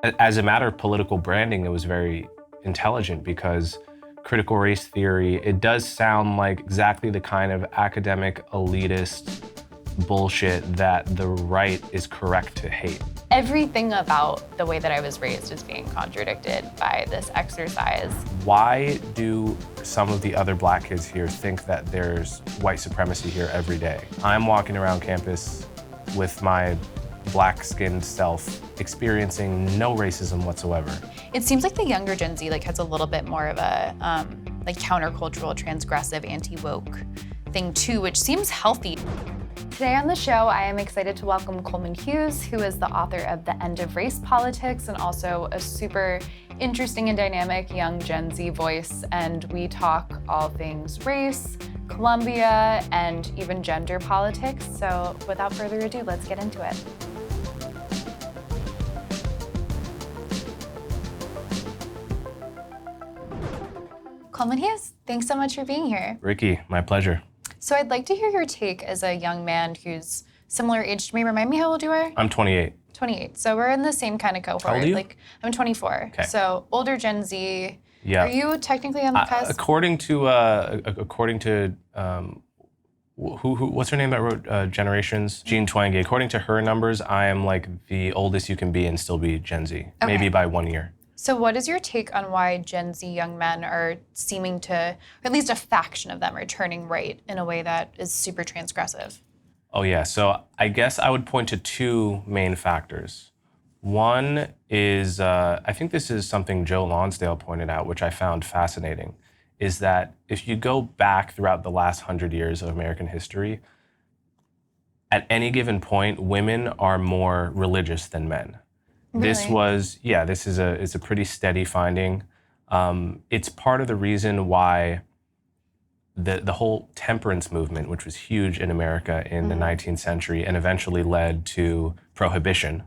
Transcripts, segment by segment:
As a matter of political branding, it was very intelligent because critical race theory, it does sound like exactly the kind of academic elitist bullshit that the right is correct to hate. Everything about the way that I was raised is being contradicted by this exercise. Why do some of the other Black kids here think that there's white supremacy here every day? I'm walking around campus with my Black-skinned self experiencing no racism whatsoever. It seems like the younger Gen Z has a little bit more of a countercultural, transgressive, anti-woke thing too, which seems healthy. Today on the show, I am excited to welcome Coleman Hughes, who is the author of The End of Race Politics and also a super interesting and dynamic young Gen Z voice. And we talk all things race, Columbia, and even gender politics. So without further ado, let's get into it. Coleman Hughes, thanks so much for being here. Rikki, my pleasure. So I'd like to hear your take as a young man who's similar age to me. Remind me how old you are? I'm 28. 28. So we're in the same kind of cohort. How old are you? I'm 24. Okay. So older Gen Z. Yeah. Are you technically on the cusp? According to what's her name that wrote Generations? Jean Twenge. According to her numbers, I am like the oldest you can be and still be Gen Z, maybe by 1 year. So what is your take on why Gen Z young men are seeming to, or at least a faction of them, are turning right in a way that is super transgressive? Oh yeah, so I guess I would point to two main factors. One is, I think this is something Joe Lonsdale pointed out, which I found fascinating, is that if you go back throughout the last 100 years of American history, at any given point, women are more religious than men. Really? This is a pretty steady finding. It's part of the reason why the whole temperance movement, which was huge in America in the 19th century and eventually led to prohibition,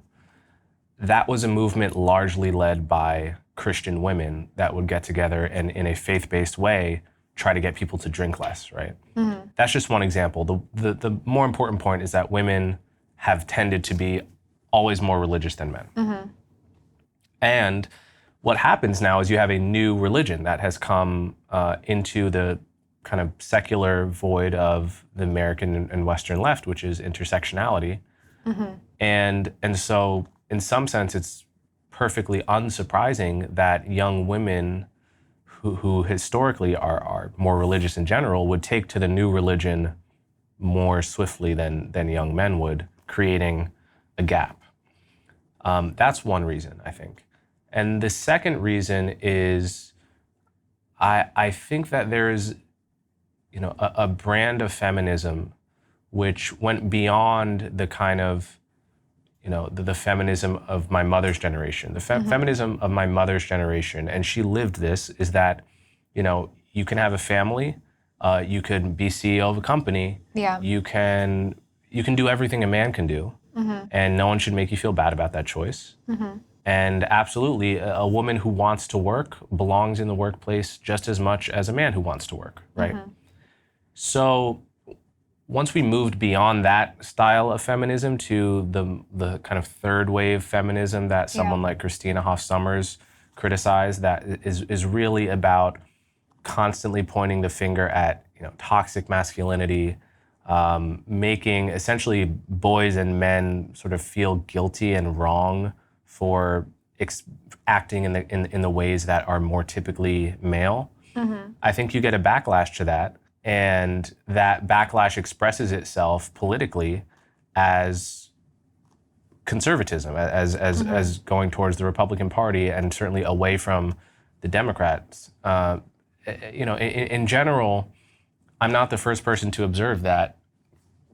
that was a movement largely led by Christian women that would get together and in a faith-based way try to get people to drink less, right? Mm-hmm. That's just one example. The more important point is that women have tended to be always more religious than men. Mm-hmm. And what happens now is you have a new religion that has come into the kind of secular void of the American and Western left, which is intersectionality. Mm-hmm. And so in some sense, it's perfectly unsurprising that young women who historically are more religious in general would take to the new religion more swiftly than young men would, creating a gap. That's one reason, I think. And the second reason is I think that there is, a brand of feminism which went beyond the kind of, the feminism of my mother's generation. The feminism of my mother's generation, and she lived this, is that, you can have a family, you could be CEO of a company, you can do everything a man can do. Mm-hmm. And no one should make you feel bad about that choice. Mm-hmm. And absolutely, a woman who wants to work belongs in the workplace just as much as a man who wants to work, right? Mm-hmm. So once we moved beyond that style of feminism to the kind of third wave feminism that someone like Christina Hoff Sommers criticized, that is really about constantly pointing the finger at toxic masculinity, making essentially boys and men sort of feel guilty and wrong for acting in the ways that are more typically male. Mm-hmm. I think you get a backlash to that, and that backlash expresses itself politically as conservatism, as going towards the Republican Party and certainly away from the Democrats. In general, I'm not the first person to observe that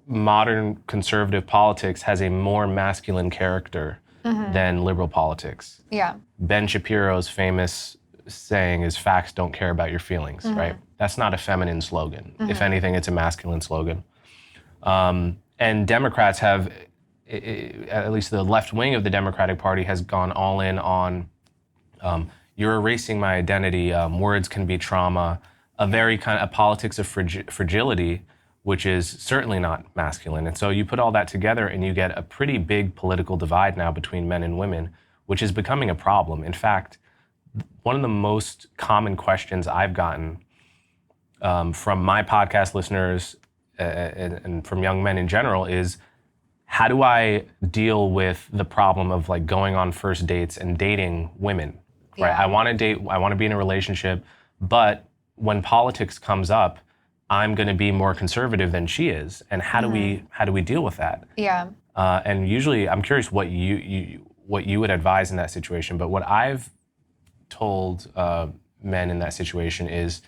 modern conservative politics has a more masculine character than liberal politics. Yeah. Ben Shapiro's famous saying is, "Facts don't care about your feelings," right? That's not a feminine slogan. If anything, it's a masculine slogan. And Democrats have, at least the left wing of the Democratic Party has gone all in on, you're erasing my identity, words can be trauma, a very kind of a politics of fragility, which is certainly not masculine. And so you put all that together and you get a pretty big political divide now between men and women, which is becoming a problem. In fact, one of the most common questions I've gotten from my podcast listeners and from young men in general is, how do I deal with the problem of like going on first dates and dating women? Right? Yeah. I want to date, I want to be in a relationship, but when politics comes up, I'm going to be more conservative than she is. And how do we deal with that? Yeah. And usually, I'm curious what you would advise in that situation. But what I've told men in that situation is,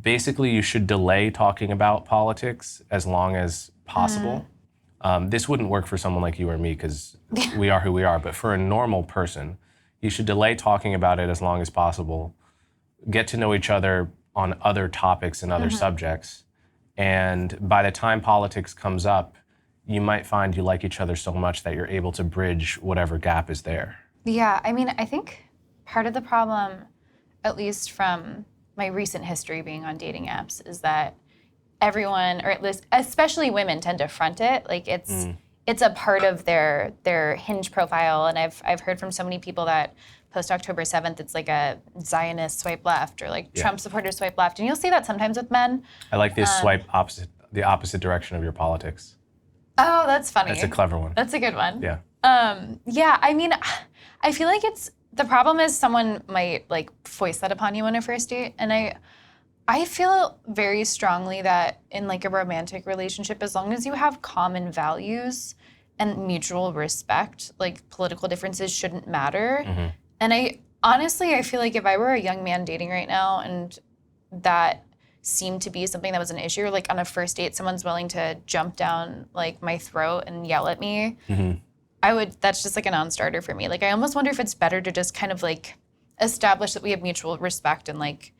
basically, you should delay talking about politics as long as possible. This wouldn't work for someone like you or me because we are who we are. But for a normal person, you should delay talking about it as long as possible. Get to know each other on other topics and other subjects. And by the time politics comes up, you might find you like each other so much that you're able to bridge whatever gap is there. Yeah, I mean, I think part of the problem, at least from my recent history being on dating apps, is that everyone, or at least especially women, tend to front it. Like it's a part of their Hinge profile. And I've heard from so many people that post October 7th, it's like a Zionist swipe left, or like Trump supporter swipe left. And you'll see that sometimes with men. I like this swipe the opposite direction of your politics. Oh, that's funny. That's a clever one. That's a good one. Yeah. Yeah, I mean, I feel like the problem is someone might like foist that upon you on a first date. And I feel very strongly that in like a romantic relationship, as long as you have common values and mutual respect, like political differences shouldn't matter. And I feel like if I were a young man dating right now and that seemed to be something that was an issue, like on a first date, someone's willing to jump down like my throat and yell at me, that's just like a non-starter for me. Like I almost wonder if it's better to just kind of like establish that we have mutual respect and like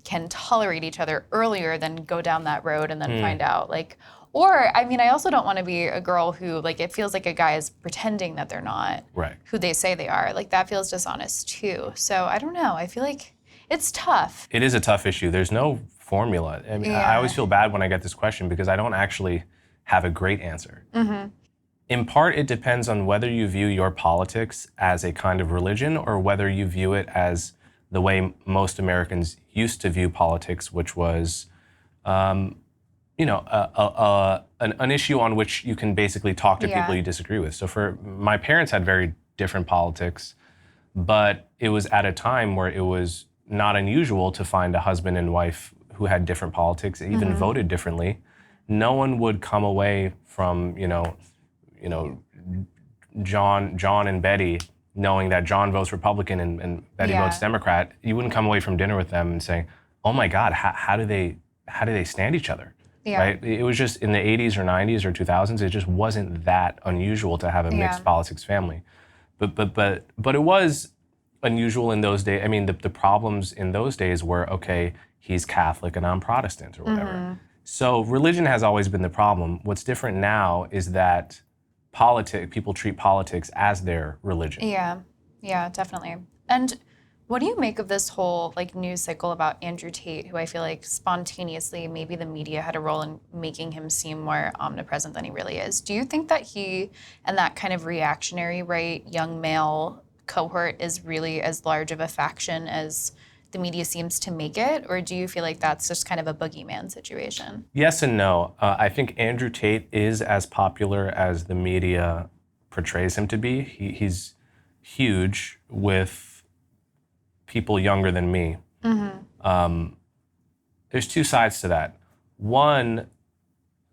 can tolerate each other earlier than go down that road and then find out like, or I mean, I also don't want to be a girl who like, it feels like a guy is pretending that they're not who they say they are. Like that feels dishonest too. So I don't know. I feel like it's tough. It is a tough issue. There's no formula. I mean, I always feel bad when I get this question because I don't actually have a great answer. In part, it depends on whether you view your politics as a kind of religion or whether you view it as the way most Americans used to view politics, which was, an issue on which you can basically talk to people you disagree with. So for my parents had very different politics, but it was at a time where it was not unusual to find a husband and wife who had different politics, even voted differently. No one would come away from, John and Betty knowing that John votes Republican and Betty votes Democrat. You wouldn't come away from dinner with them and say, "Oh my God, how do they stand each other?" Right? It was just in the 80s or 90s or 2000s. It just wasn't that unusual to have a mixed politics family, but it was unusual in those days. I mean, the problems in those days were, okay, he's Catholic and I'm Protestant or whatever. So religion has always been the problem. What's different now is that people treat politics as their religion. Yeah, definitely. And what do you make of this whole like news cycle about Andrew Tate, who I feel like spontaneously, maybe the media had a role in making him seem more omnipresent than he really is? Do you think that he and that kind of reactionary right young male cohort is really as large of a faction as the media seems to make it? Or do you feel like that's just kind of a boogeyman situation? Yes and no. I think Andrew Tate is as popular as the media portrays him to be. He's huge with people younger than me. There's two sides to that. One,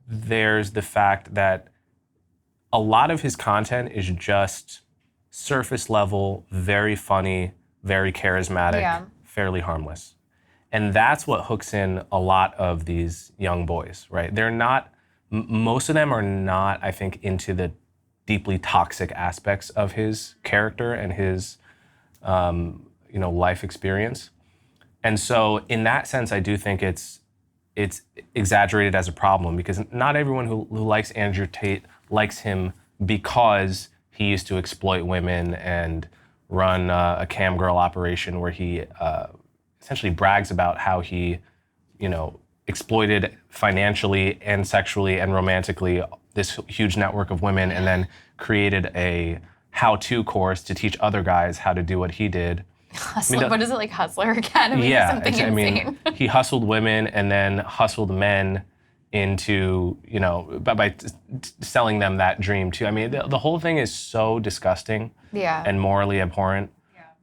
there's the fact that a lot of his content is just surface level, very funny, very charismatic, fairly harmless. And that's what hooks in a lot of these young boys, right? They're not, most of them are not, I think, into the deeply toxic aspects of his character and his life experience. And so in that sense, I do think it's exaggerated as a problem because not everyone who likes Andrew Tate likes him because he used to exploit women and run a cam girl operation where he essentially brags about how he, exploited financially and sexually and romantically this huge network of women and then created a how-to course to teach other guys how to do what he did. Hustler, what is it, like Hustler Academy or something insane? He hustled women and then hustled men into, by selling them that dream too. I mean, the whole thing is so disgusting and morally abhorrent.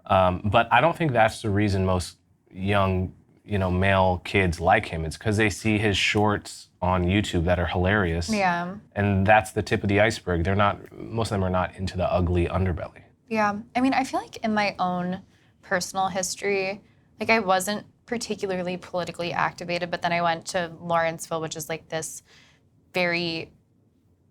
But I don't think that's the reason most young, male kids like him. It's because they see his shorts on YouTube that are hilarious. Yeah. And that's the tip of the iceberg. Most of them are not into the ugly underbelly. Yeah. I mean, I feel like in my own personal history, like I wasn't particularly politically activated, but then I went to Lawrenceville, which is like this very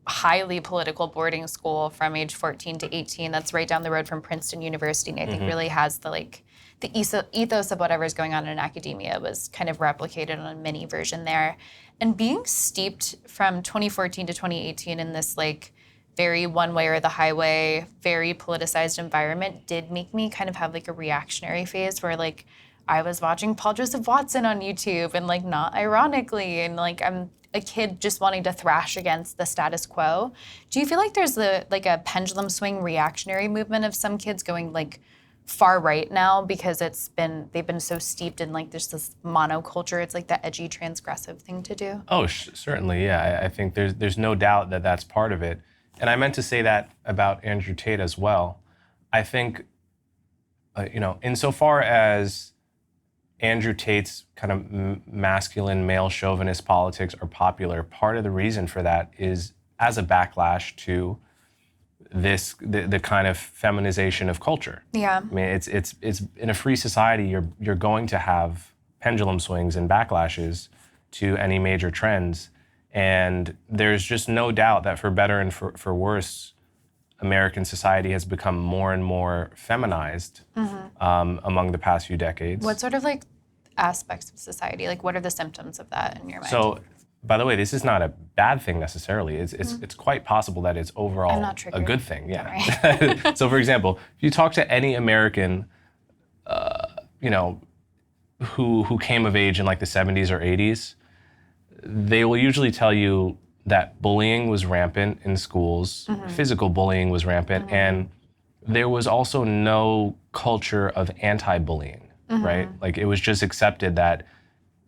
highly political boarding school from age 14 to 18. That's right down the road from Princeton University, and I think really has the ethos of whatever's going on in academia was kind of replicated on a mini version there. And being steeped from 2014 to 2018 in this like very one way or the highway, very politicized environment did make me kind of have like a reactionary phase where like I was watching Paul Joseph Watson on YouTube and like not ironically, and like I'm a kid just wanting to thrash against the status quo. Do you feel like there's a pendulum swing reactionary movement of some kids going like far right now because they've been so steeped in like there's this monoculture? It's like the edgy transgressive thing to do. Oh, certainly, yeah. I think there's no doubt that that's part of it. And I meant to say that about Andrew Tate as well. I think, insofar as Andrew Tate's kind of masculine male chauvinist politics are popular, part of the reason for that is as a backlash to the kind of feminization of culture. Yeah. I mean, it's in a free society, you're going to have pendulum swings and backlashes to any major trends. And there's just no doubt that for better and for worse, American society has become more and more feminized among the past few decades. What sort of like aspects of society? Like what are the symptoms of that in your mind? So, by the way, this is not a bad thing necessarily. It's quite possible that it's overall a good thing. Yeah. So, for example, if you talk to any American, who came of age in like the 70s or 80s, they will usually tell you that bullying was rampant in schools, physical bullying was rampant, and there was also no culture of anti-bullying, right? Like it was just accepted that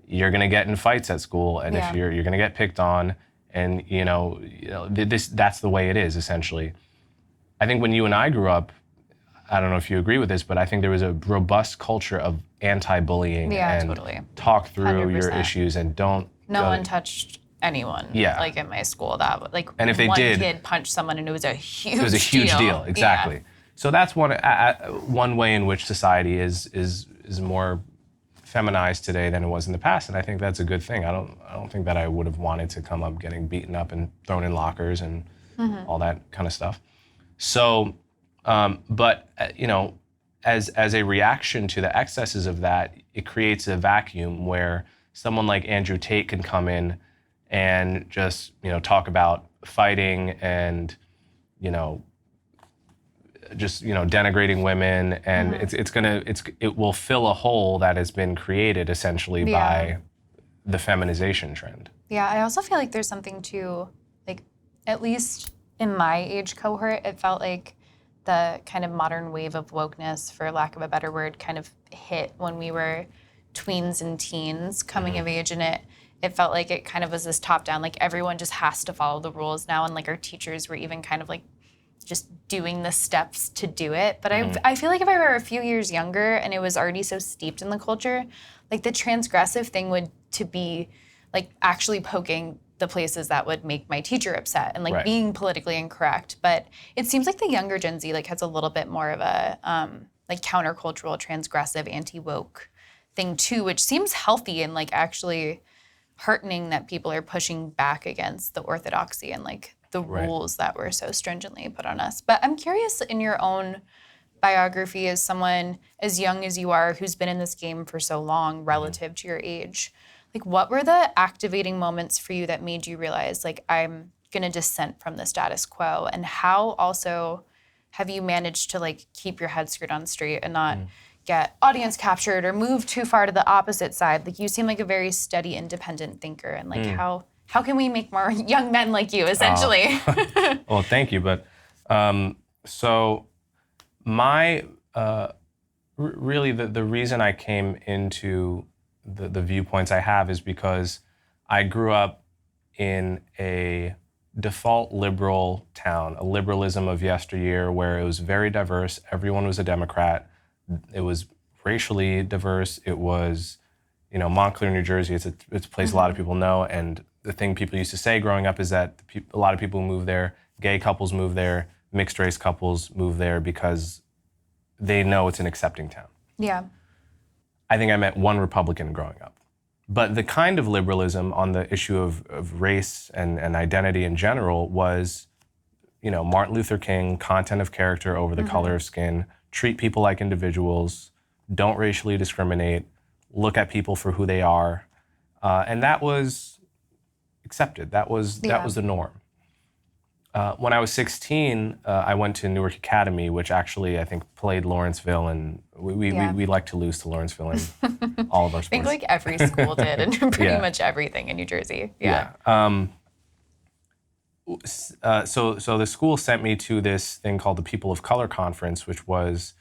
you're gonna get in fights at school, and if you're gonna get picked on, and that's the way it is essentially. I think when you and I grew up, I don't know if you agree with this, but I think there was a robust culture of anti-bullying and totally. Talk through 100%. Your issues and don't. No one touched anyone. Yeah. Like in my school, and if they one did, kid punched someone, and it was a huge. It was a huge deal. Exactly. Yeah. So that's one way in which society is more feminized today than it was in the past, and I think that's a good thing. I don't think that I would have wanted to come up getting beaten up and thrown in lockers and all that kind of stuff. So, but as a reaction to the excesses of that, it creates a vacuum where someone like Andrew Tate can come in and just talk about fighting and denigrating women, and it will fill a hole that has been created essentially by the feminization trend. Yeah, I also feel like there's something to, like, at least in my age cohort, it felt like the kind of modern wave of wokeness, for lack of a better word, kind of hit when we were tweens and teens coming of age, and it felt like it kind of was this top down, like everyone just has to follow the rules now, and like our teachers were even kind of like just doing the steps to do it. But I feel like if I were a few years younger and it was already so steeped in the culture, like the transgressive thing would to be like actually poking the places that would make my teacher upset and like being politically incorrect. But it seems like the younger Gen Z like has a little bit more of a like countercultural, transgressive, anti-woke thing too, which seems healthy and like actually heartening that people are pushing back against the orthodoxy and like the rules that were so stringently put on us. But I'm curious, in your own biography, as someone as young as you are who's been in this game for so long relative to your age, like what were the activating moments for you that made you realize like I'm gonna dissent from the status quo, and how also have you managed to like keep your head screwed on straight and not get audience captured or move too far to the opposite side? Like you seem like a very steady, independent thinker, and like how can we make more young men like you, essentially? Well, thank you. But So my, really the reason I came into the viewpoints I have is because I grew up in a default liberal town, a liberalism of yesteryear where it was very diverse. Everyone was a Democrat. It was racially diverse. It was, Montclair, New Jersey, it's a place a lot of people know. And the thing people used to say growing up is that a lot of people move there, gay couples move there, mixed race couples move there because they know it's an accepting town. Yeah. I think I met one Republican growing up. But the kind of liberalism on the issue of race and identity in general was, Martin Luther King, content of character over the color of skin, treat people like individuals, don't racially discriminate, look at people for who they are. And that was accepted. That was the norm. When I was 16, I went to Newark Academy, which actually I think played Lawrenceville, and we like to lose to Lawrenceville in all of our sports. I think like every school did, and pretty much everything in New Jersey. Yeah. So the school sent me to this thing called the People of Color Conference, which was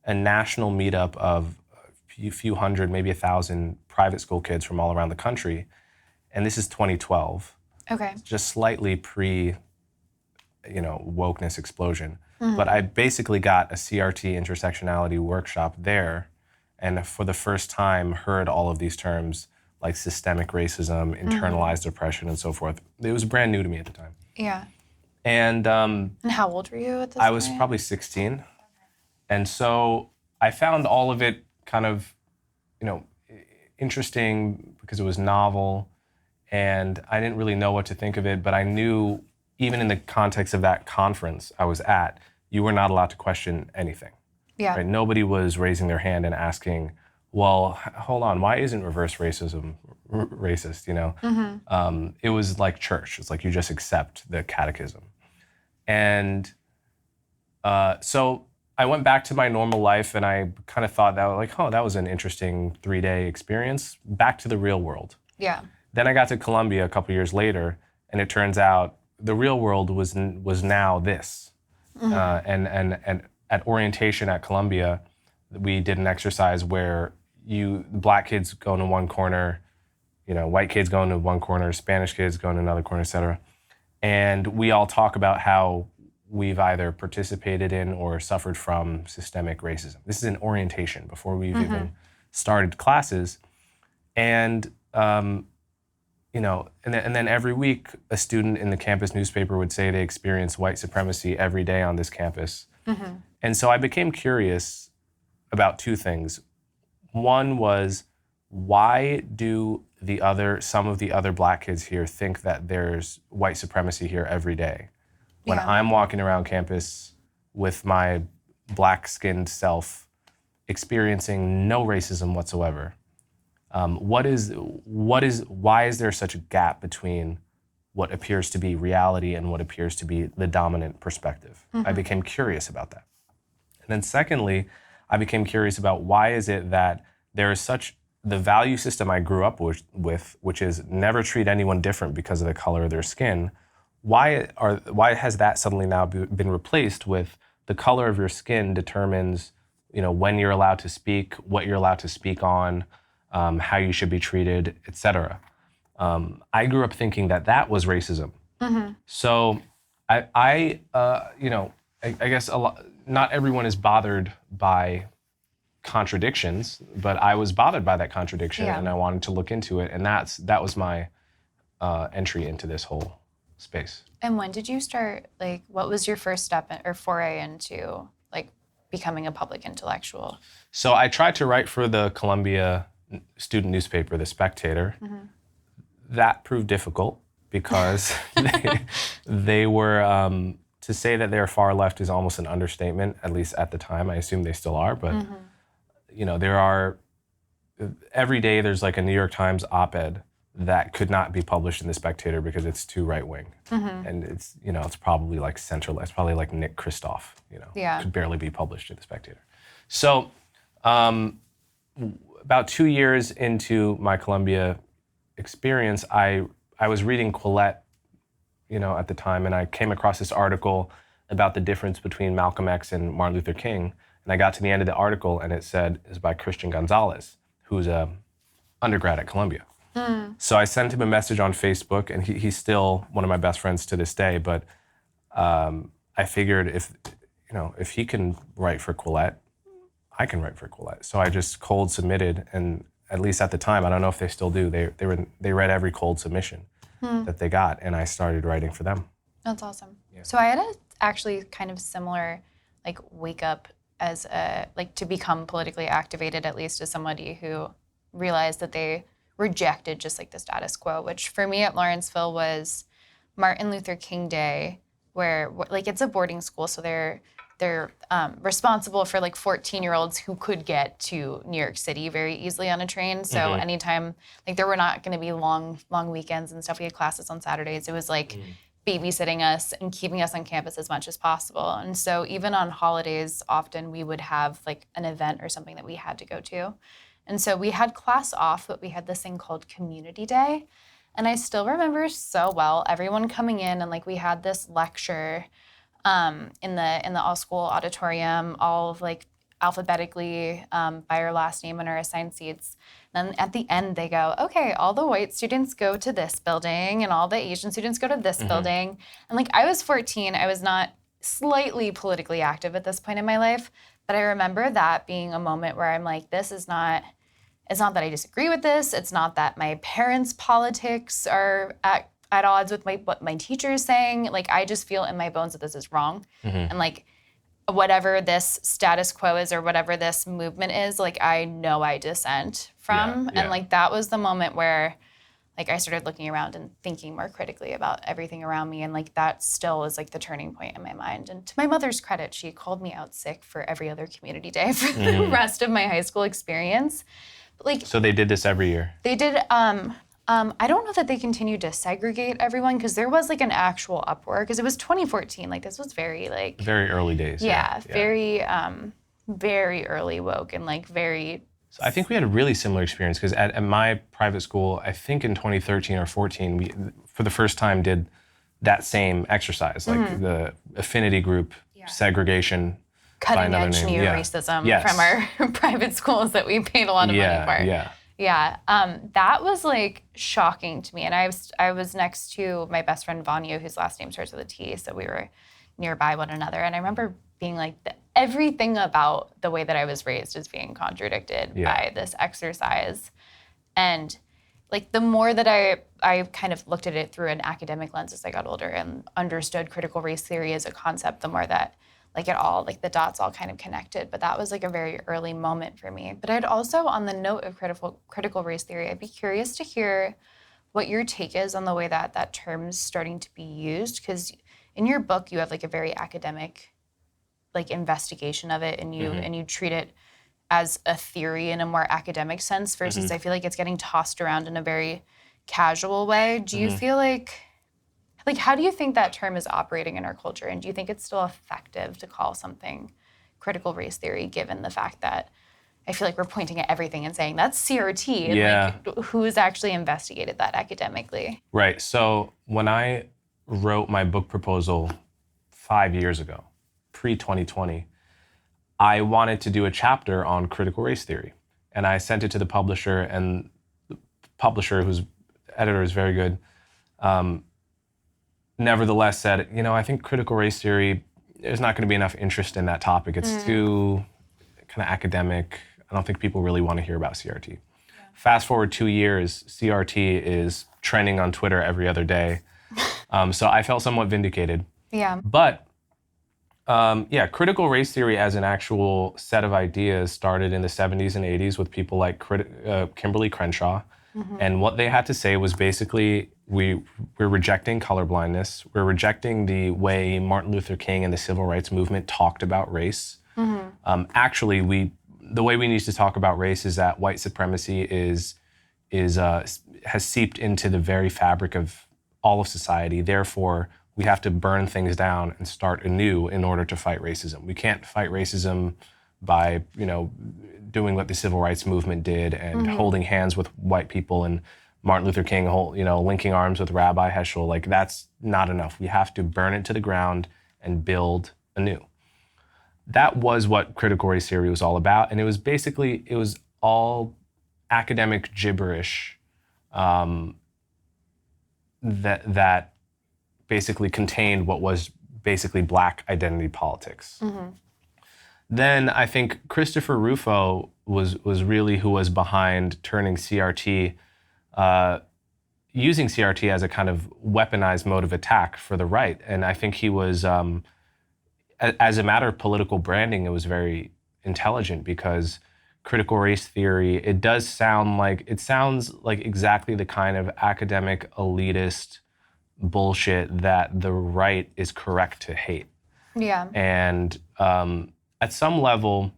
a national meetup of a few hundred, maybe 1,000 private school kids from all around the country. And this is 2012. Okay. Just slightly pre, wokeness explosion. But I basically got a CRT intersectionality workshop there, and for the first time heard all of these terms like systemic racism, internalized oppression, and so forth. It was brand new to me at the time. Yeah. And how old were you at this I was point? probably 16. And so I found all of it kind of, interesting because it was novel, and I didn't really know what to think of it, but I knew even in the context of that conference I was at, you were not allowed to question anything. Yeah. Right? Nobody was raising their hand and asking, well, hold on, why isn't reverse racism racist, It was like church. It's like you just accept the catechism. And so I went back to my normal life, and I kind of thought that was an interesting 3-day experience, back to the real world. Yeah. Then I got to Columbia a couple years later, and it turns out the real world was now this. And at orientation at Columbia, we did an exercise where black kids go into one corner, white kids go into one corner, Spanish kids go into another corner, et cetera. And we all talk about how we've either participated in or suffered from systemic racism. This is an orientation before we've even started classes. And and then every week, a student in the campus newspaper would say they experience white supremacy every day on this campus. And so I became curious about two things. One was, why do some of the other black kids here think that there's white supremacy here every day? When I'm walking around campus with my black-skinned self, experiencing no racism whatsoever. Why is there such a gap between what appears to be reality and what appears to be the dominant perspective? I became curious about that. And then secondly, I became curious about why is it that there is the value system I grew up with, which is never treat anyone different because of the color of their skin. Why has that suddenly now been replaced with the color of your skin determines, when you're allowed to speak, what you're allowed to speak on, how you should be treated, et cetera. I grew up thinking that was racism. So I guess not everyone is bothered by contradictions, but I was bothered by that contradiction, and I wanted to look into it, and that was my entry into this whole space. And when did you start, what was your first step or foray into becoming a public intellectual? So I tried to write for the Columbia student newspaper, The Spectator. That proved difficult because they were, to say that they're far left is almost an understatement, at least at the time. I assume they still are, but every day there's a New York Times op-ed that could not be published in The Spectator because it's too right-wing. And it's probably centralized, probably like Nick Kristof, could barely be published in The Spectator. So about 2 years into my Columbia experience, I was reading Quillette, at the time, and I came across this article about the difference between Malcolm X and Martin Luther King. And I got to the end of the article and it said it's by Christian Gonzalez, who's a undergrad at Columbia. So I sent him a message on Facebook, and he's still one of my best friends to this day. But I figured if he can write for Quillette, I can write for Quillette. So I just cold submitted, and at least at the time, I don't know if they still do. They read every cold submission that they got, and I started writing for them. That's awesome. Yeah. So I had a actually kind of similar wake up as to become politically activated, at least as somebody who realized that they rejected just the status quo, which for me at Lawrenceville was Martin Luther King Day, where it's a boarding school, so they're responsible for 14-year-olds who could get to New York City very easily on a train. So anytime there were not going to be long weekends and stuff. We had classes on Saturdays. It was babysitting us and keeping us on campus as much as possible. And so even on holidays, often we would have an event or something that we had to go to. And so we had class off, but we had this thing called Community Day. And I still remember so well everyone coming in, and we had this lecture in the all-school auditorium, all of alphabetically by our last name and our assigned seats. And at the end they go, okay, all the white students go to this building and all the Asian students go to this building. And I was 14, I was not slightly politically active at this point in my life, but I remember that being a moment where I'm it's not that I disagree with this, it's not that my parents' politics are at odds with what my teacher is saying. I just feel in my bones that this is wrong. And whatever this status quo is or whatever this movement is, I know I dissent from. Yeah. And that was the moment where I started looking around and thinking more critically about everything around me. And that still is the turning point in my mind. And to my mother's credit, she called me out sick for every other community day for the rest of my high school experience. But so they did this every year? They did. I don't know that they continued to segregate everyone, because there was an actual uproar, because it was 2014. This was very very early days. Yeah. Very very early woke and very. So I think we had a really similar experience, because at my private school, I think in 2013 or 14, we for the first time did that same exercise, the affinity group segregation. Cutting edge new racism from our private schools that we paid a lot of money for. Yeah, that was shocking to me. And I was next to my best friend Vanya, whose last name starts with a T, so we were nearby one another. And I remember being everything about the way that I was raised is being contradicted by this exercise. And the more that I kind of looked at it through an academic lens as I got older and understood critical race theory as a concept, the more that it all, the dots all kind of connected. But that was a very early moment for me. But I'd also, on the note of critical race theory, I'd be curious to hear what your take is on the way that that term's starting to be used. Because in your book, you have a very academic investigation of it, and you treat it as a theory in a more academic sense versus I feel it's getting tossed around in a very casual way. Do you feel how do you think that term is operating in our culture? And do you think it's still effective to call something critical race theory, given the fact that I feel we're pointing at everything and saying that's CRT? And who's actually investigated that academically? Right. So when I wrote my book proposal 5 years ago, pre-2020, I wanted to do a chapter on critical race theory. And I sent it to the publisher, and the publisher, whose editor is very good, nevertheless said, I think critical race theory, there's not going to be enough interest in that topic. It's too kind of academic. I don't think people really want to hear about CRT. Yeah. Fast forward 2 years, CRT is trending on Twitter every other day. So I felt somewhat vindicated. Yeah. But critical race theory as an actual set of ideas started in the 70s and 80s with people like Kimberly Crenshaw. And what they had to say was basically, we're rejecting colorblindness. We're rejecting the way Martin Luther King and the civil rights movement talked about race. Actually, the way we need to talk about race is that white supremacy has seeped into the very fabric of all of society. Therefore, we have to burn things down and start anew in order to fight racism. We can't fight racism by, doing what the civil rights movement did and holding hands with white people, and Martin Luther King, linking arms with Rabbi Heschel. That's not enough. We have to burn it to the ground and build anew. That was what critical race theory was all about. And it was all academic gibberish that basically contained what was basically Black identity politics. Mm-hmm. Then I think Christopher Rufo was really who was behind turning CRT, using CRT as a kind of weaponized mode of attack for the right. And I think he was, as a matter of political branding, it was very intelligent, because critical race theory, it sounds like exactly the kind of academic elitist bullshit that the right is correct to hate. Yeah. And at some level,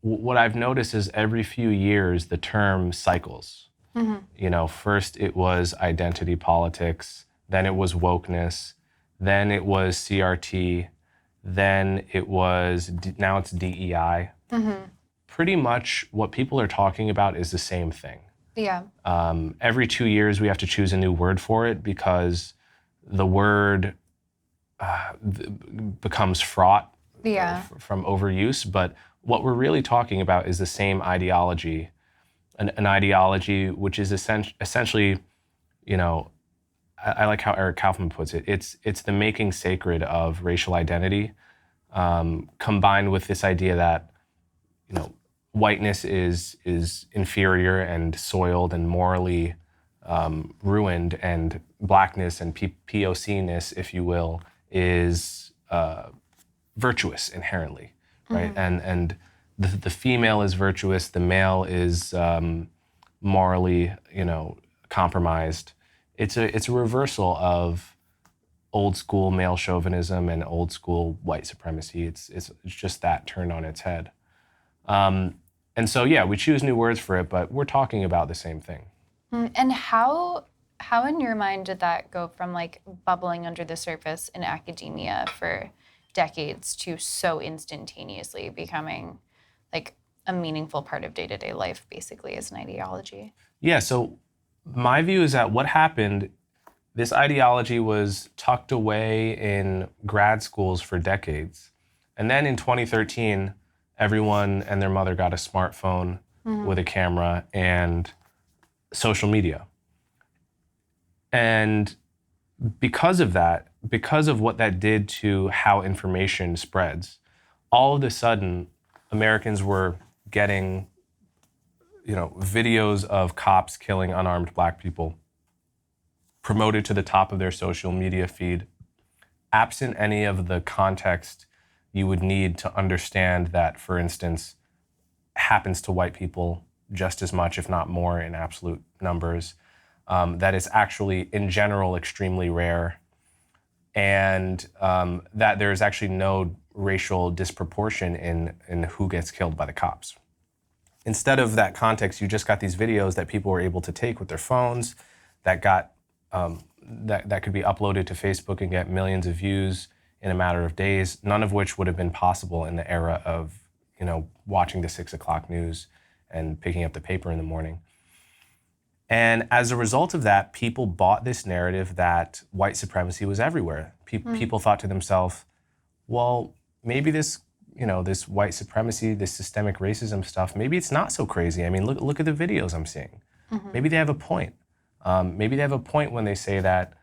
what I've noticed is every few years the term cycles. Mm-hmm. First it was identity politics, then it was wokeness, then it was CRT, then it was, now it's DEI. Mm-hmm. Pretty much what people are talking about is the same thing. Yeah. Every 2 years we have to choose a new word for it, because the word becomes fraught from overuse. But what we're really talking about is the same ideology, an ideology which is essentially, I like how Eric Kaufman puts it. It's the making sacred of racial identity, combined with this idea that, whiteness is inferior and soiled and morally ruined, and Blackness and POC-ness, if you will, is virtuous inherently, right? Mm-hmm. And the female is virtuous, the male is morally, compromised. It's a reversal of old school male chauvinism and old school white supremacy. It's just that turned on its head. And so, yeah, we choose new words for it, but we're talking about the same thing. And how in your mind did that go from like bubbling under the surface in academia for decades to so instantaneously becoming like a meaningful part of day-to-day life, basically, as an ideology? Yeah, so my view is that what happened, this ideology was tucked away in grad schools for decades. And then in 2013, everyone and their mother got a smartphone with a camera and social media. And because of that, because of what that did to how information spreads, all of a sudden, Americans were getting, videos of cops killing unarmed Black people promoted to the top of their social media feed, absent any of the context you would need to understand that, for instance, happens to white people just as much, if not more, in absolute numbers. That is actually, in general, extremely rare, and that there is actually no racial disproportion in who gets killed by the cops. Instead of that context, you just got these videos that people were able to take with their phones that got that could be uploaded to Facebook and get millions of views in a matter of days, none of which would have been possible in the era of, watching the 6 o'clock news and picking up the paper in the morning. And as a result of that, people bought this narrative that white supremacy was everywhere. People thought to themselves, well, maybe this, this white supremacy, this systemic racism stuff, maybe it's not so crazy. I mean, look at the videos I'm seeing. Mm-hmm. Maybe they have a point. Maybe they have a point when they say that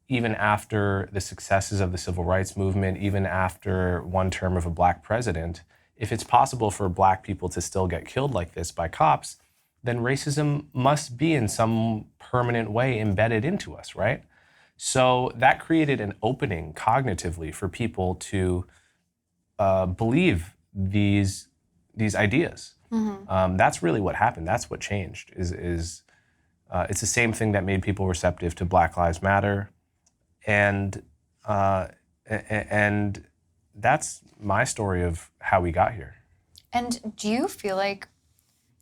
even after the successes of the civil rights movement, even after one term of a Black president, if it's possible for Black people to still get killed like this by cops, then racism must be in some permanent way embedded into us, right? So that created an opening cognitively for people to believe these ideas. Mm-hmm. That's really what happened. That's what changed. It's the same thing that made people receptive to Black Lives Matter, and that's my story of how we got here. And do you feel like,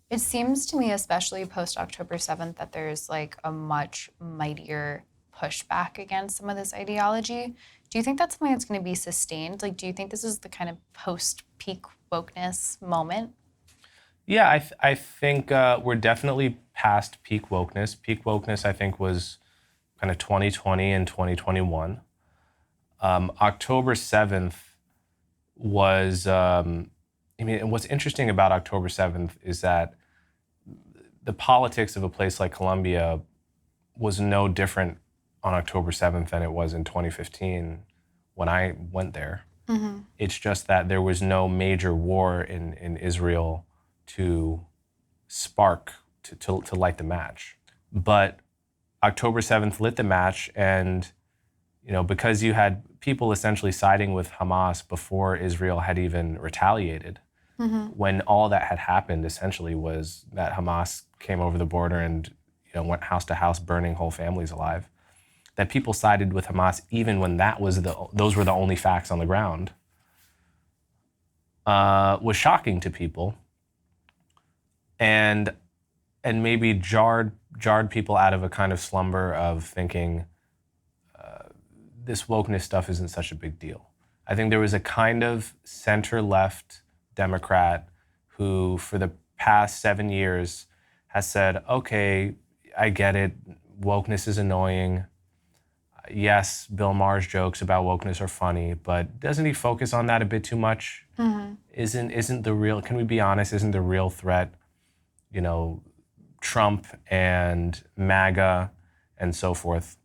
it seems to me, especially post October 7th, that there's like a much mightier pushback against some of this ideology. Do you think that's something that's going to be sustained? Like, do you think this is the kind of post-peak wokeness moment? Yeah, I think we're definitely past peak wokeness. Peak wokeness, I think, was kind of 2020 and 2021. October 7th was, what's interesting about October 7th is that the politics of a place like Colombia was no different on October 7th than it was in 2015 when I went there. Mm-hmm. It's just that there was no major war in Israel to spark, to light the match. But October 7th lit the match, and because you had people essentially siding with Hamas before Israel had even retaliated, mm-hmm. when all that had happened essentially was that Hamas came over the border and went house to house burning whole families alive, that people sided with Hamas even when those were the only facts on the ground, was shocking to people, and maybe jarred people out of a kind of slumber of thinking, this wokeness stuff isn't such a big deal. I think there was a kind of center-left Democrat who, for the past 7 years, has said, okay, I get it, wokeness is annoying. Yes, Bill Maher's jokes about wokeness are funny, but doesn't he focus on that a bit too much? Mm-hmm. Isn't the real, can we be honest, isn't the real threat, Trump and MAGA and so forth?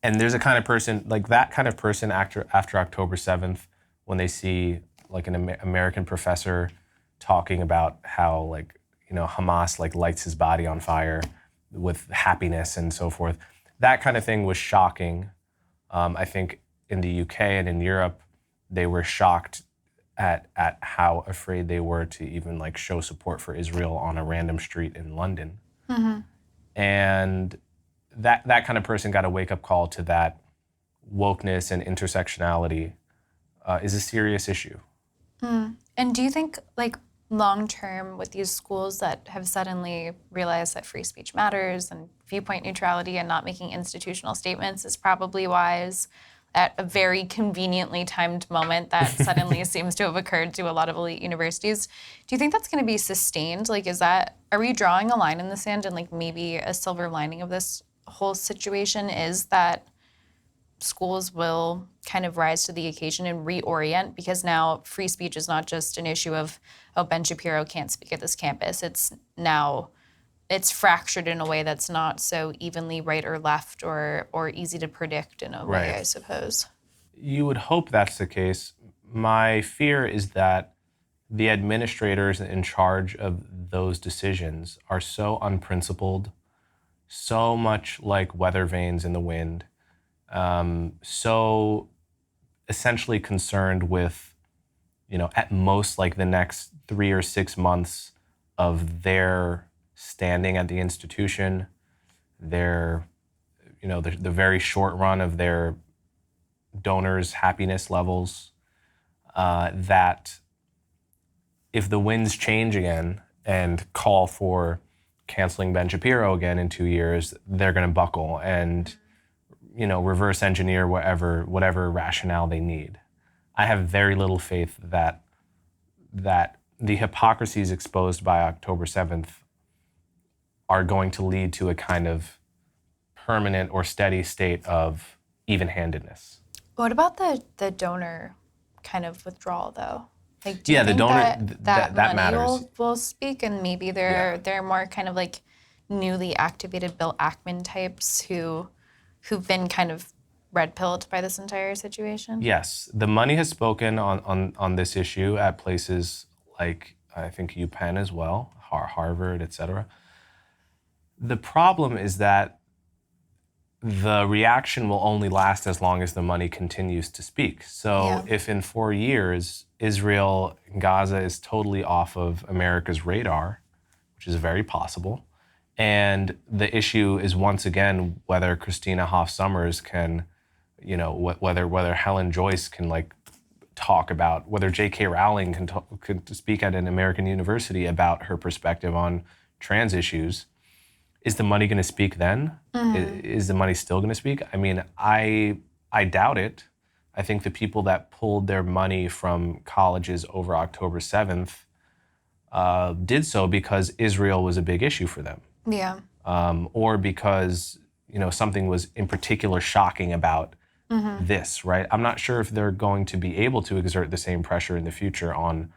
And there's a kind of person, like that kind of person after October 7th, when they see like an American professor talking about how Hamas lights his body on fire with happiness and so forth, that kind of thing was shocking. I think in the UK and in Europe, they were shocked at how afraid they were to even show support for Israel on a random street in London. Mm-hmm. And that kind of person got a wake-up call to that wokeness and intersectionality is a serious issue. Mm. And do you think, long-term with these schools that have suddenly realized that free speech matters and viewpoint neutrality and not making institutional statements is probably wise at a very conveniently timed moment that suddenly seems to have occurred to a lot of elite universities, do you think that's going to be sustained? Are we drawing a line in the sand, and maybe a silver lining of this whole situation is that schools will kind of rise to the occasion and reorient, because now free speech is not just an issue of, Ben Shapiro can't speak at this campus. It's fractured in a way that's not so evenly right or left or easy to predict in a way, I suppose. You would hope that's the case. My fear is that the administrators in charge of those decisions are so unprincipled, so much like weather vanes in the wind, so essentially concerned with, at most the next 3 or 6 months of their standing at the institution, the very short run of their donors' happiness levels, that if the winds change again and call for canceling Ben Shapiro again in 2 years, they're going to buckle and, reverse engineer whatever rationale they need. I have very little faith that the hypocrisies exposed by October 7th are going to lead to a kind of permanent or steady state of even-handedness. What about the donor kind of withdrawal, though? Do you think the donor that money matters. Will speak, and maybe they're more kind of newly activated Bill Ackman types who've been kind of red-pilled by this entire situation? Yes, the money has spoken on this issue at places like, I think, UPenn as well, Harvard, et cetera. The problem is that the reaction will only last as long as the money continues to speak. So if in 4 years, Israel and Gaza is totally off of America's radar, which is very possible, and the issue is once again whether Christina Hoff Sommers can, whether Helen Joyce can talk about, whether J.K. Rowling can speak at an American university about her perspective on trans issues. Is the money going to speak then? Mm-hmm. Is the money still going to speak? I mean, I doubt it. I think the people that pulled their money from colleges over October 7th did so because Israel was a big issue for them. Yeah. Or because, something was in particular shocking about this, right? I'm not sure if they're going to be able to exert the same pressure in the future on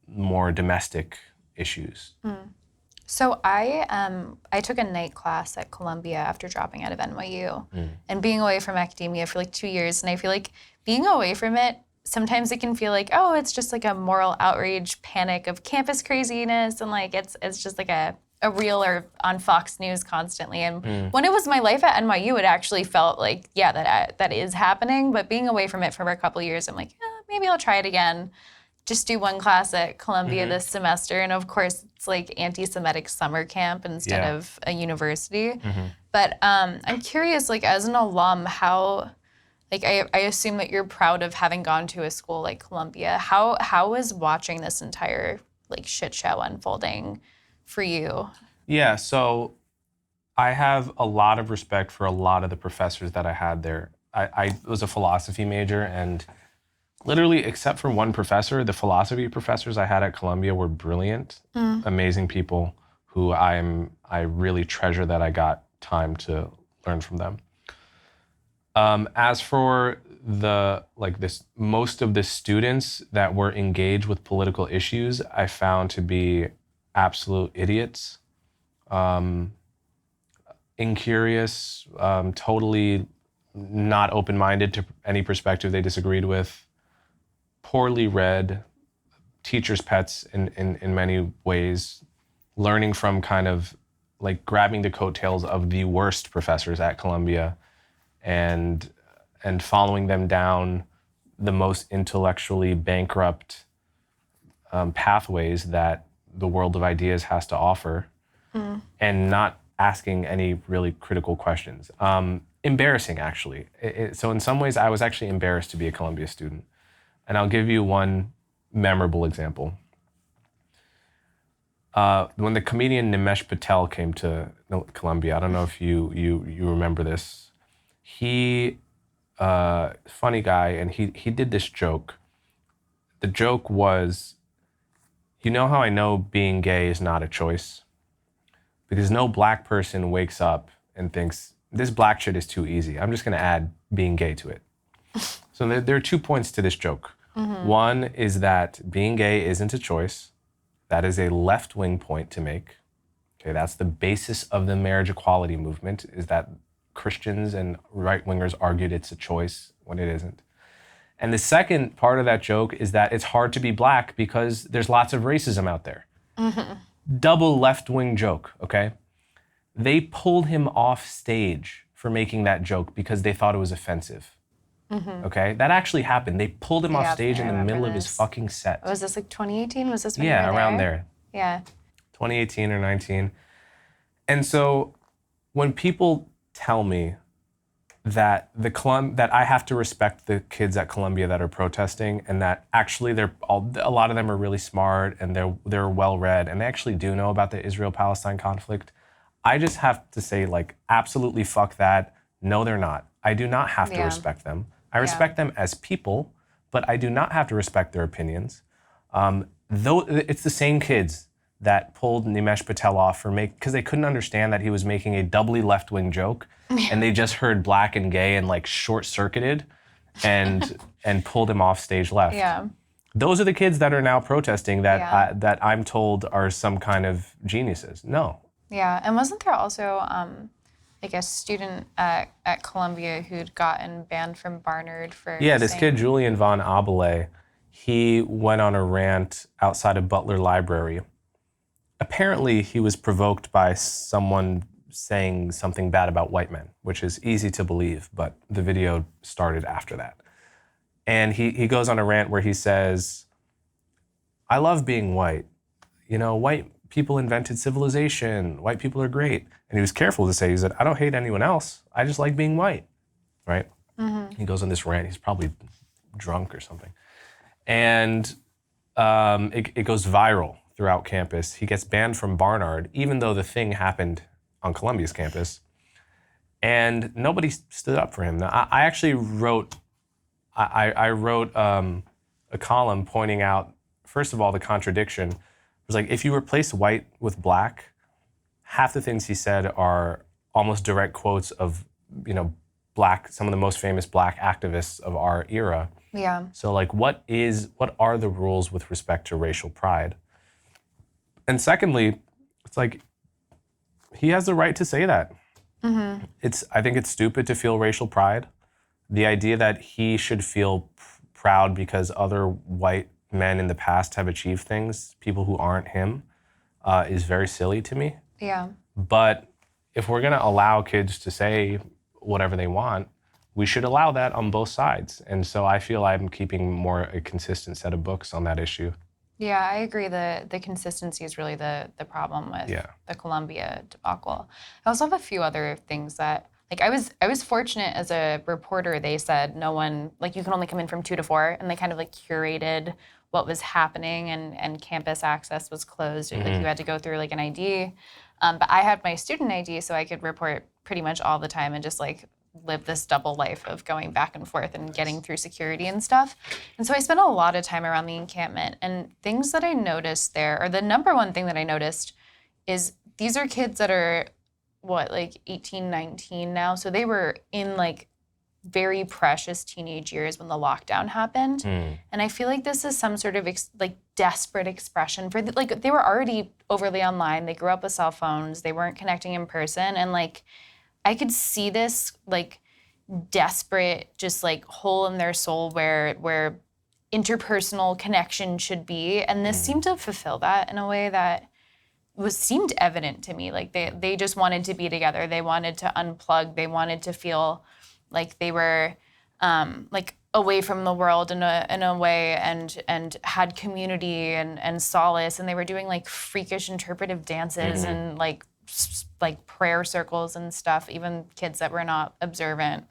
more domestic issues. So I took a night class at Columbia after dropping out of NYU and being away from academia for like 2 years. And I feel like being away from it, sometimes it can feel like, oh, it's just like a moral outrage panic of campus craziness. And like, it's just like a reel or on Fox News constantly. And when it was my life at NYU, it actually felt like, yeah, that is happening. But being away from it for a couple of years, I'm like, maybe I'll try it again. Just do one class at Columbia this semester. And of course, it's like anti-Semitic summer camp instead of a university. But I'm curious, like as an alum, how, like I assume that you're proud of having gone to a school like Columbia. How is watching this entire like shit show unfolding for you? Yeah, so I have a lot of respect for a lot of the professors that I had there. I was a philosophy major, and literally, except for one professor, the philosophy professors I had at Columbia were brilliant, amazing people who I really treasure that I got time to learn from them. As for most of the students that were engaged with political issues, I found to be absolute idiots, incurious, totally not open-minded to any perspective they disagreed with, poorly read, teachers' pets in many ways, learning from kind of like grabbing the coattails of the worst professors at Columbia and following them down the most intellectually bankrupt pathways that the world of ideas has to offer, and not asking any really critical questions. Embarrassing, actually. So in some ways, I was actually embarrassed to be a Columbia student. And I'll give you one memorable example. When the comedian Nimesh Patel came to Columbia, I don't know if you remember this. He, funny guy, and he did this joke. The joke was, you know how I know being gay is not a choice? Because no black person wakes up and thinks, this black shit is too easy. I'm just gonna add being gay to it. So there are 2 points to this joke. One is that being gay isn't a choice. That is a left-wing point to make. Okay, that's the basis of the marriage equality movement, is that Christians and right-wingers argued it's a choice when it isn't. And the second part of that joke is that it's hard to be black because there's lots of racism out there. Double left-wing joke, okay? They pulled him off stage for making that joke because they thought it was offensive. Okay, that actually happened. They pulled him off stage in the middle of his fucking set. Was this like 2018? Was this when you were there? Yeah, around there. Yeah. 2018 or 19. And so when people tell me that that I have to respect the kids at Columbia that are protesting, and that actually a lot of them are really smart and they're well read and they actually do know about the Israel-Palestine conflict, I just have to say, like, absolutely fuck that. No, they're not. I do not have to respect them. I respect them as people, but I do not have to respect their opinions. Though it's the same kids that pulled Nimesh Patel off because they couldn't understand that he was making a doubly left-wing joke, and they just heard black and gay and like short-circuited and pulled him off stage left. Yeah. Those are the kids that are now protesting that I'm told are some kind of geniuses. No. Yeah, and wasn't there also like a student at Columbia who'd gotten banned from Barnard for this kid, Julian von Abele, he went on a rant outside of Butler Library. Apparently, he was provoked by someone saying something bad about white men, which is easy to believe, but the video started after that. And he goes on a rant where he says, I love being white. You know, white people invented civilization. White people are great. And he was careful to say, he said, I don't hate anyone else. I just like being white, right? He goes on this rant. He's probably drunk or something. And it goes viral throughout campus. He gets banned from Barnard, even though the thing happened on Columbia's campus. And nobody stood up for him. Now, I actually wrote a column pointing out, first of all, the contradiction. It was like, if you replace white with black, half the things he said are almost direct quotes of, some of the most famous Black activists of our era. Yeah. So like, what are the rules with respect to racial pride? And secondly, it's like, he has the right to say that. Mm-hmm. I think it's stupid to feel racial pride. The idea that he should feel proud because other white men in the past have achieved things, people who aren't him, is very silly to me. Yeah. But if we're gonna allow kids to say whatever they want, we should allow that on both sides. And so I feel I'm keeping more a consistent set of books on that issue. Yeah, I agree. The consistency is really the problem with the Columbia debacle. I also have a few other things that, like, I was fortunate as a reporter. They said no one, like, you can only come in from 2 to 4, and they kind of like curated what was happening, and campus access was closed. Like, you had to go through like an ID, but I had my student ID, so I could report pretty much all the time and just like live this double life of going back and forth and getting through security and stuff. And so I spent a lot of time around the encampment, and things that I noticed there, or the number one thing that I noticed, is these are kids that are, what, like 18, 19 now. So they were in like very precious teenage years when the lockdown happened. And I feel like this is some sort of like desperate expression for, like, they were already overly online. They grew up with cell phones. They weren't connecting in person. And like, I could see this like desperate, just like hole in their soul where interpersonal connection should be, and this seemed to fulfill that in a way that seemed evident to me. Like they just wanted to be together. They wanted to unplug. They wanted to feel like they were like away from the world in a way, and had community and solace. And they were doing like freakish interpretive dances and like prayer circles and stuff, even kids that were not observant.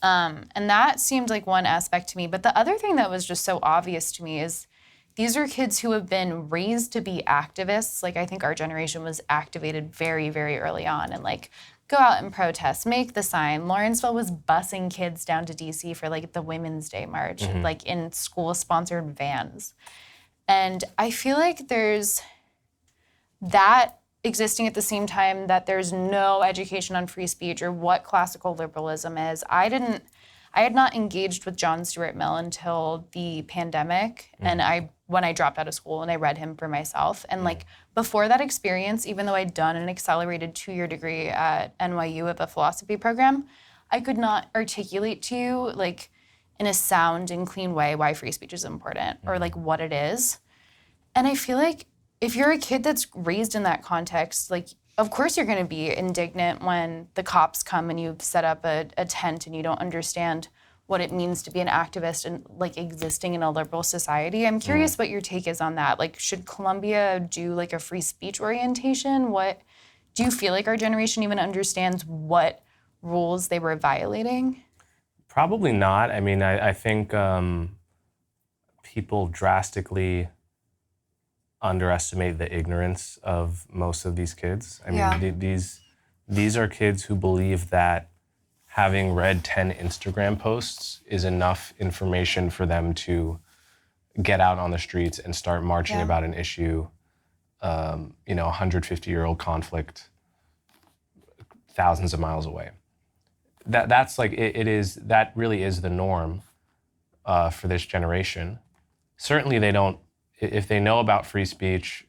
And that seemed like one aspect to me. But the other thing that was just so obvious to me is these are kids who have been raised to be activists. Like, I think our generation was activated very, very early on, and like go out and protest, make the sign. Lawrenceville was busing kids down to DC for like the Women's Day March, like in school-sponsored vans. And I feel like there's that existing at the same time that there's no education on free speech or what classical liberalism is. I had not engaged with John Stuart Mill until the pandemic, and when I dropped out of school, and I read him for myself. And like before that experience, even though I'd done an accelerated 2-year degree at NYU of a philosophy program, I could not articulate to you like in a sound and clean way why free speech is important or like what it is. And I feel like if you're a kid that's raised in that context, like, of course you're going to be indignant when the cops come and you've set up a tent and you don't understand what it means to be an activist and like existing in a liberal society. I'm curious what your take is on that. Like, should Columbia do like a free speech orientation? What do you feel like our generation even understands what rules they were violating? Probably not. I mean, I think people drastically underestimate the ignorance of most of these kids. I mean, these are kids who believe that having read 10 Instagram posts is enough information for them to get out on the streets and start marching about an issue, 150-year-old conflict thousands of miles away. That's like, that really is the norm for this generation. Certainly they don't, if they know about free speech,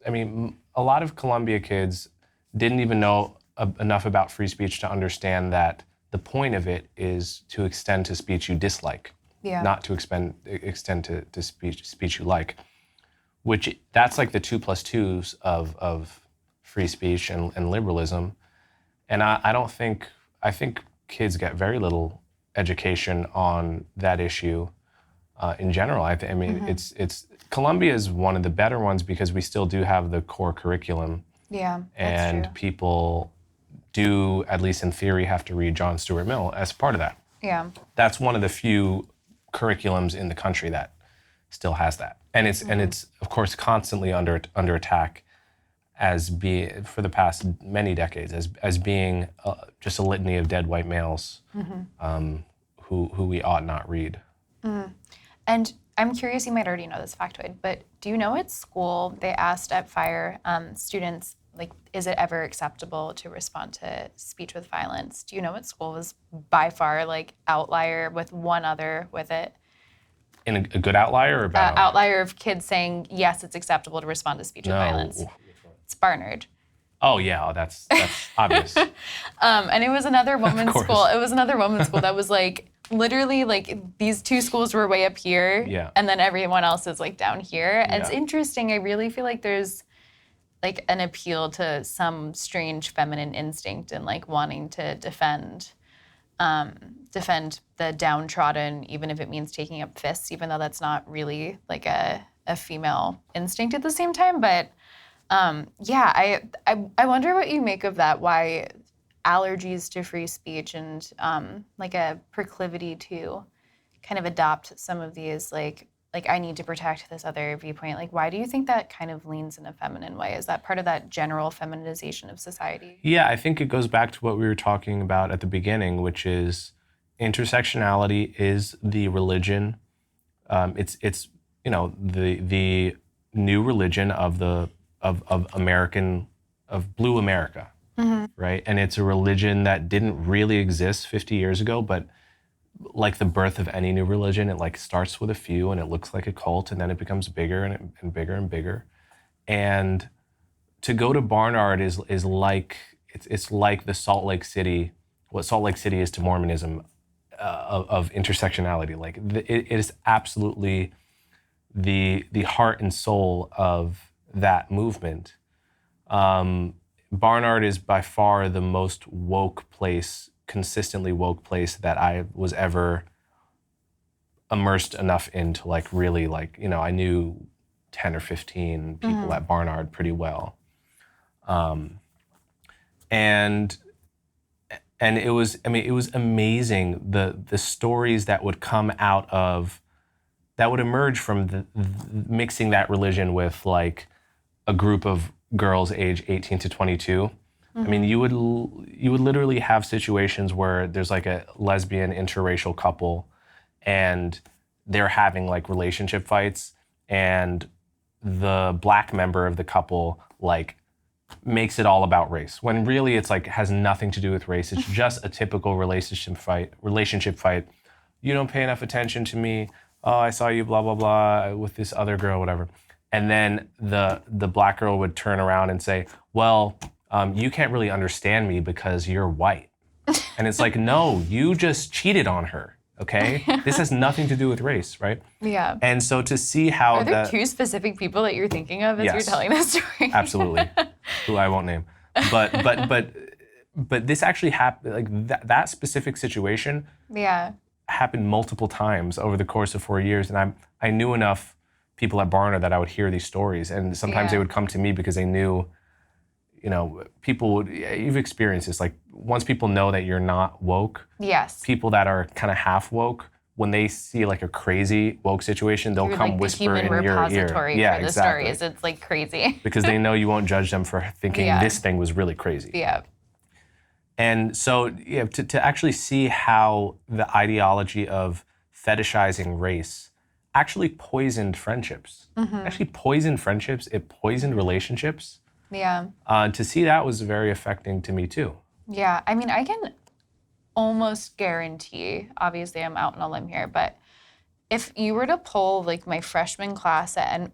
I mean, a lot of Columbia kids didn't even know enough about free speech to understand that the point of it is to extend to speech you dislike, not to extend to speech you like, which that's like the 2 + 2s of free speech and liberalism. And I think kids get very little education on that issue in general. I mean, it's Columbia is one of the better ones because we still do have the core curriculum. Yeah, and that's true. People do, at least in theory, have to read John Stuart Mill as part of that. Yeah. That's one of the few curriculums in the country that still has that. And it's of course constantly under attack for the past many decades as being just a litany of dead white males who we ought not read. And I'm curious, you might already know this factoid, but do you know at school they asked at FIRE students like, is it ever acceptable to respond to speech with violence? Do you know what school was by far like outlier with one other with it? In a good outlier or a bad outlier? Outlier of kids saying, yes, it's acceptable to respond to speech with violence. It's Barnard. Oh yeah, that's obvious. And it was another women's school. It was another women's school that was like, literally like these two schools were way up here. Yeah. And then everyone else is like down here. And it's Yeah. interesting. I really feel like there's like an appeal to some strange feminine instinct and like wanting to defend the downtrodden, even if it means taking up fists, even though that's not really like a female instinct at the same time. But yeah, I wonder what you make of that. Why allergies to free speech and like a proclivity to kind of adopt some of these like I need to protect this other viewpoint. Like, why do you think that kind of leans in a feminine way? Is that part of that general feminization of society? Yeah, I think it goes back to what we were talking about at the beginning, which is intersectionality is the religion. It's you know the new religion of Blue America, right? And it's a religion that didn't really exist 50 years ago, but like the birth of any new religion, it like starts with a few and it looks like a cult and then it becomes bigger and bigger and bigger. And to go to Barnard is like, it's like the Salt Lake City, what Salt Lake City is to Mormonism of intersectionality. Like it is absolutely the heart and soul of that movement. Barnard is by far the most woke place, consistently woke place that I was ever immersed enough in to like really like, you know, I knew 10 or 15 people at Barnard pretty well. And it was, I mean, it was amazing the stories that would come out of, that would emerge from mixing that religion with like a group of girls age 18 to 22. I mean, you would literally have situations where there's like a lesbian interracial couple and they're having like relationship fights and the black member of the couple like makes it all about race when really it's like has nothing to do with race. It's just a typical relationship fight. You don't pay enough attention to me. Oh, I saw you blah, blah, blah with this other girl, whatever. And then the black girl would turn around and say, well, you can't really understand me because you're white. And it's like, no, you just cheated on her, okay? This has nothing to do with race, right? Yeah. And so to see how Are there two specific people that you're thinking of as you're telling this story? Absolutely. Who I won't name. But this actually happened, like that specific situation happened multiple times over the course of 4 years. And I knew enough people at Barnard that I would hear these stories. And sometimes they would come to me because they knew, you know, people would, you've experienced this, like once people know that you're not woke, people that are kind of half woke, when they see like a crazy woke situation, they'll come like whisper in your ear. The repository for the stories. It's like crazy. Because they know you won't judge them for thinking this thing was really crazy. Yeah. And so to actually see how the ideology of fetishizing race actually poisoned friendships. It poisoned relationships. Yeah. To see that was very affecting to me too. Yeah, I mean, I can almost guarantee, obviously I'm out on a limb here, but if you were to poll like my freshman class at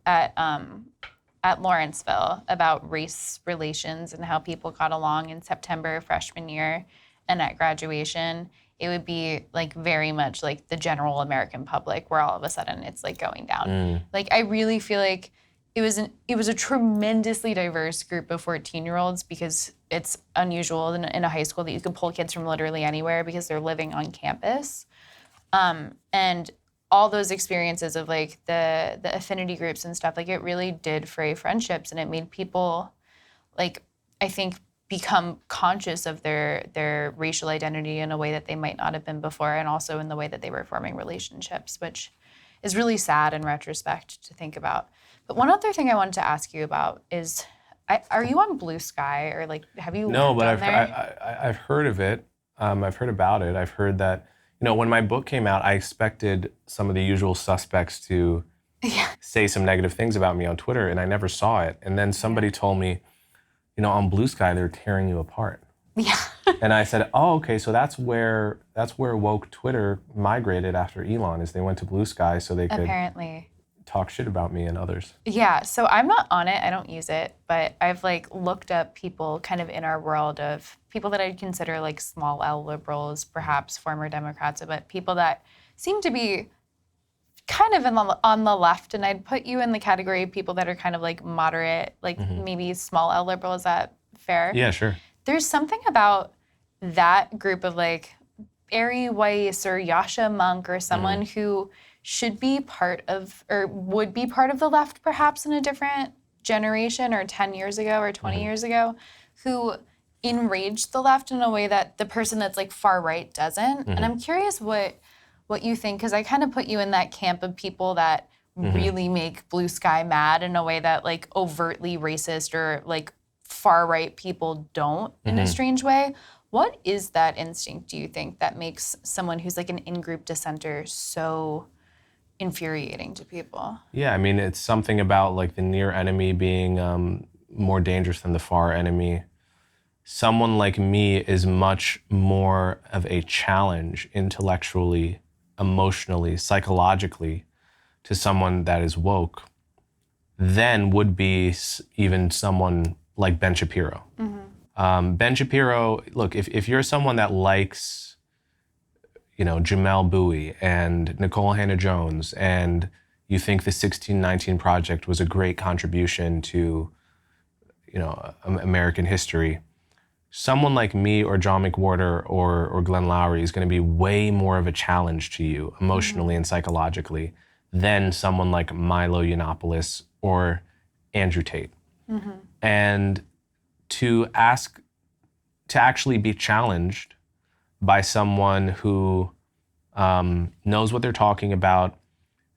Lawrenceville about race relations and how people got along in September freshman year and at graduation, it would be like very much like the general American public where all of a sudden it's like going down. Like I really feel like it was a tremendously diverse group of 14-year-olds because it's unusual in a high school that you can pull kids from literally anywhere because they're living on campus. And all those experiences of like the affinity groups and stuff, like it really did fray friendships and it made people like, I think, become conscious of their racial identity in a way that they might not have been before, and also in the way that they were forming relationships, which is really sad in retrospect to think about. But one other thing I wanted to ask you about is, are you on Blue Sky or like have you? No, but I've heard of it. I've heard about it. I've heard that, you know, when my book came out, I expected some of the usual suspects to say some negative things about me on Twitter, and I never saw it. And then somebody told me, on Blue Sky, they're tearing you apart. Yeah. And I said, oh, okay, so that's where woke Twitter migrated after Elon, is they went to Blue Sky so they could Apparently. talk shit about me and others. Yeah, so I'm not on it, I don't use it, but I've like looked up people kind of in our world of people that I'd consider like small L liberals, perhaps former Democrats, but people that seem to be kind of on the left, and I'd put you in the category of people that are kind of like moderate, like maybe small L liberal. Is that fair? Yeah, sure. There's something about that group of like Ari Weiss or Yasha Monk or someone who should be part of, or would be part of the left perhaps in a different generation or 10 years ago or 20 years ago, who enraged the left in a way that the person that's like far right doesn't. And I'm curious what you think, because I kind of put you in that camp of people that really make Blue Sky mad in a way that like overtly racist or like far right people don't in a strange way. What is that instinct, do you think, that makes someone who's like an in-group dissenter so infuriating to people? Yeah, I mean, it's something about like the near enemy being more dangerous than the far enemy. Someone like me is much more of a challenge intellectually, emotionally, psychologically to someone that is woke than would be even someone like Ben Shapiro. Ben Shapiro, look, if you're someone that likes, Jamel Bowie and Nicole Hannah-Jones, and you think the 1619 Project was a great contribution to, American history, someone like me or John McWhorter or Glenn Loury is going to be way more of a challenge to you emotionally and psychologically than someone like Milo Yiannopoulos or Andrew Tate. And to actually be challenged by someone who knows what they're talking about,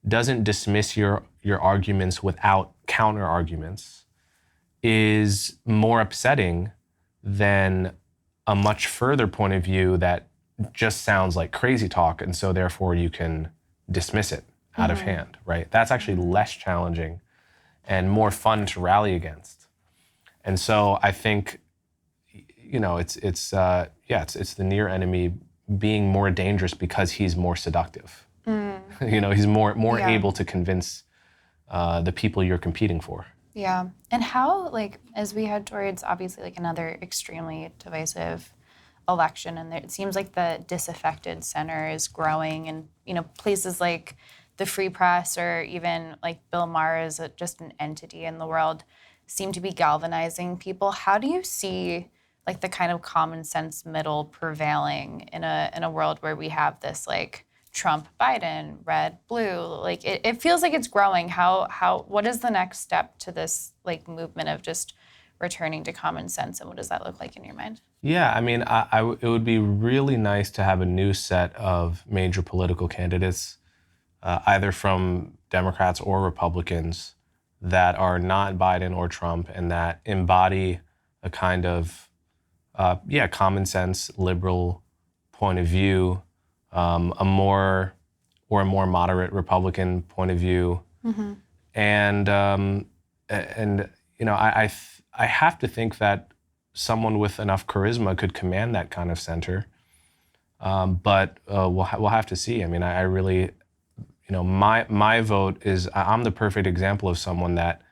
doesn't dismiss your arguments without counter arguments, is more upsetting than a much further point of view that just sounds like crazy talk, and so therefore you can dismiss it out of hand, right? That's actually less challenging and more fun to rally against. And so I think, it's the near enemy being more dangerous because he's more seductive. He's more able to convince the people you're competing for. Yeah. And how, like, as we head towards obviously like another extremely divisive election, and it seems like the disaffected center is growing, and places like the Free Press or even like Bill Maher is just an entity in the world seem to be galvanizing people. How do you see like the kind of common sense middle prevailing in a world where we have this like Trump, Biden, red, blue, like it feels like it's growing. What is the next step to this like movement of just returning to common sense, and what does that look like in your mind? Yeah, I mean, it would be really nice to have a new set of major political candidates, either from Democrats or Republicans, that are not Biden or Trump and that embody a kind of, common sense, liberal point of view, a more moderate Republican point of view. And I have to think that someone with enough charisma could command that kind of center. But we'll have to see. I mean, I really, my vote is, I'm the perfect example of someone that,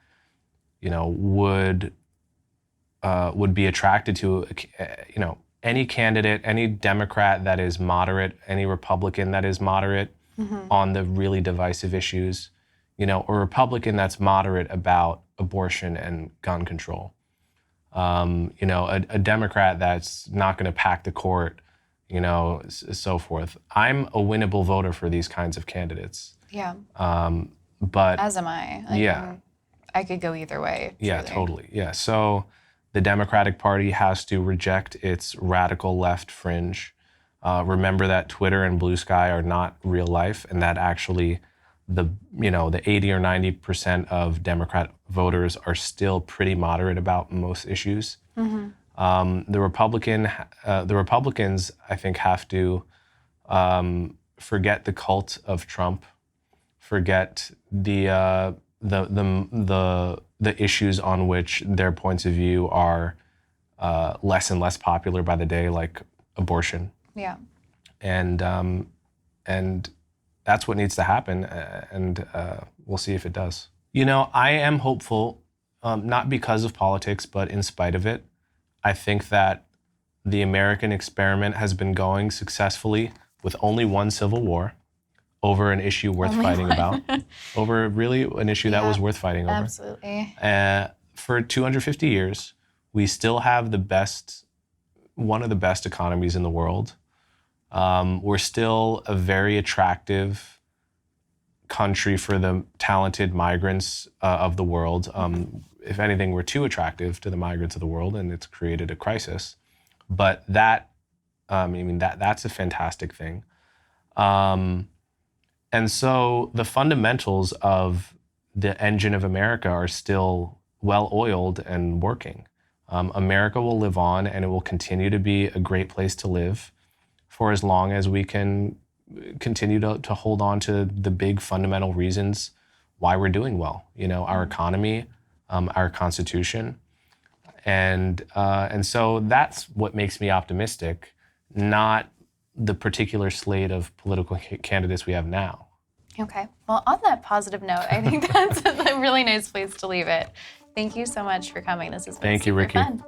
would be attracted to, any candidate, any Democrat that is moderate, any Republican that is moderate on the really divisive issues, or a Republican that's moderate about abortion and gun control. A Democrat that's not going to pack the court, so forth. I'm a winnable voter for these kinds of candidates. Yeah. But as am I. I could go either way. Truly. Yeah, totally. Yeah. So the Democratic Party has to reject its radical left fringe. Remember that Twitter and Blue Sky are not real life, and that actually the 80 or 90% of Democrat voters are still pretty moderate about most issues. The Republicans, I think, have to forget the cult of Trump, forget the the issues on which their points of view are less and less popular by the day, like abortion. Yeah. And that's what needs to happen, and we'll see if it does. You know, I am hopeful, not because of politics, but in spite of it. I think that the American experiment has been going successfully with only one civil war over an issue worth fighting about, over really an issue that was worth fighting over. Absolutely. For 250 years, we still have one of the best economies in the world. We're still a very attractive country for the talented migrants of the world. If anything, we're too attractive to the migrants of the world, and it's created a crisis. But that's a fantastic thing. And so the fundamentals of the engine of America are still well-oiled and working. America will live on, and it will continue to be a great place to live for as long as we can continue to hold on to the big fundamental reasons why we're doing well. You know, our economy, our Constitution. And so that's what makes me optimistic, not the particular slate of political candidates we have now. Okay. Well, on that positive note, I think that's a really nice place to leave it. Thank you so much for coming. This has been super fun.